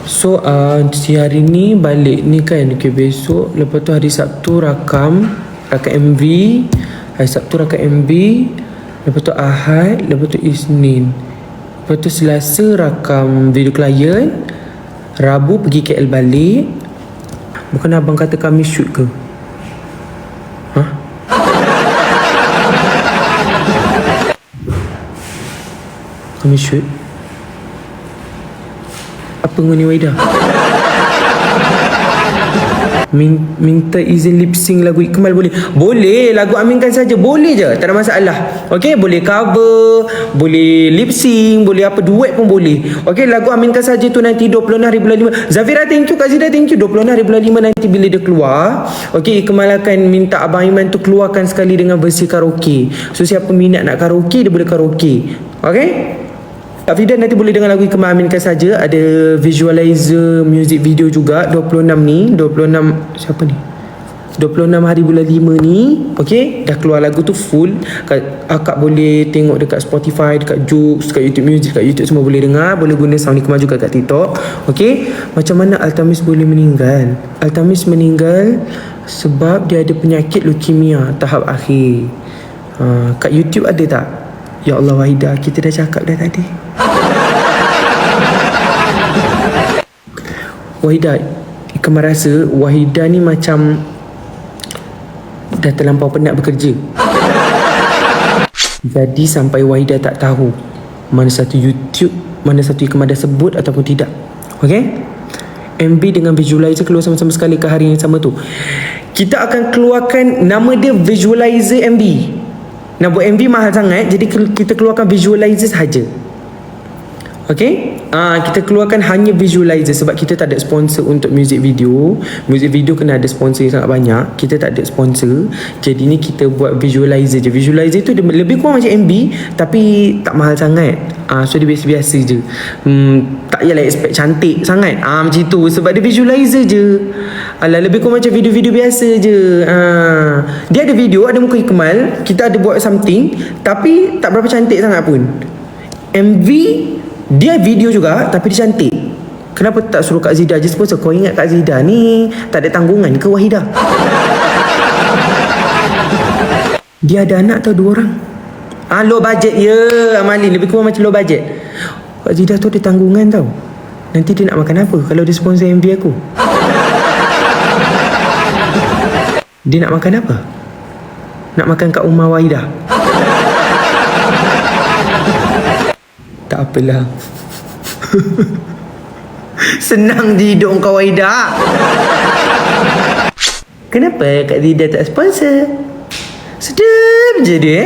So si hari ni balik ni kan. Okay, besok. Lepas tu hari Sabtu rakam MV. Hari Sabtu rakam MV. Lepas tu Ahad. Lepas tu Isnin. Lepas tu Selasa rakam video klien. Rabu pergi KL balik. Bukan abang kata kami shoot ke? Kami shoot? Apa dengan ni Waida? Minta izin lip sync lagu Ikmal boleh? Boleh, lagu aminkan saja. Boleh je, tak ada masalah. Okay, boleh cover, boleh lip sync, boleh apa, duet pun boleh. Okay, lagu aminkan saja tu nanti 26 hari bulan 5. Zafira thank you, Kak Zida thank you. 26 hari bulan 5 nanti bila dia keluar. Okay, Ikmal akan minta Abang Aiman tu keluarkan sekali dengan versi karaoke. So siapa minat nak karaoke, dia boleh karaoke. Okay, Kak Fidan nanti boleh dengar lagu Ikmal Aminkan saja. Ada visualizer music video juga 26 ni. 26 siapa ni? 26 hari bulan 5 ni. Okay, dah keluar lagu tu full. Akak boleh tengok dekat Spotify, dekat Joox, dekat YouTube Music, dekat YouTube semua boleh dengar. Boleh guna sound Ikmal juga kat TikTok. Okay, macam mana Altamis boleh meninggal? Altamis meninggal sebab dia ada penyakit leukemia tahap akhir. Kat YouTube ada tak? Ya Allah Wahidah, kita dah cakap dah tadi. Wahidah, Ikmal rasa Wahidah ni macam dah terlampau penat bekerja. Jadi sampai Wahidah tak tahu mana satu YouTube, mana satu Ikmal dah sebut ataupun tidak. Okay, MV dengan visualizer keluar sama-sama sekali ke hari yang sama tu. Kita akan keluarkan, nama dia visualizer MV. Nak buat MV mahal sangat, jadi kita keluarkan visualizer sahaja. Okay, kita keluarkan hanya visualizer sebab kita tak ada sponsor untuk music video. Music video kena ada sponsor yang sangat banyak. Kita tak ada sponsor, jadi ni kita buat visualizer je. Visualizer tu dia lebih kurang macam MV tapi tak mahal sangat. So dia biasa-biasa je. Tak payahlah expect cantik sangat. Macam tu sebab dia visualizer je. Alah, lebih kurang macam video-video biasa je. Dia ada video, ada muka Ikmal, kita ada buat something tapi tak berapa cantik sangat pun. MV dia video juga tapi dia cantik. Kenapa tak suruh Kak Zida je sponsor? Kau ingat Kak Zida ni tak ada tanggungan ke Wahidah? Dia ada anak tau, 2 orang. Low budget ya, Amalin. Lebih kurang macam low budget. Kak Zida tu ada tanggungan tau. Nanti dia nak makan apa kalau dia sponsor MV aku? Dia nak makan apa? Nak makan kat rumah Wahidah? Tak apalah. Senang je hidup kau Wahidah. Kenapa Kak Zida tak sponsor? Sedap je dia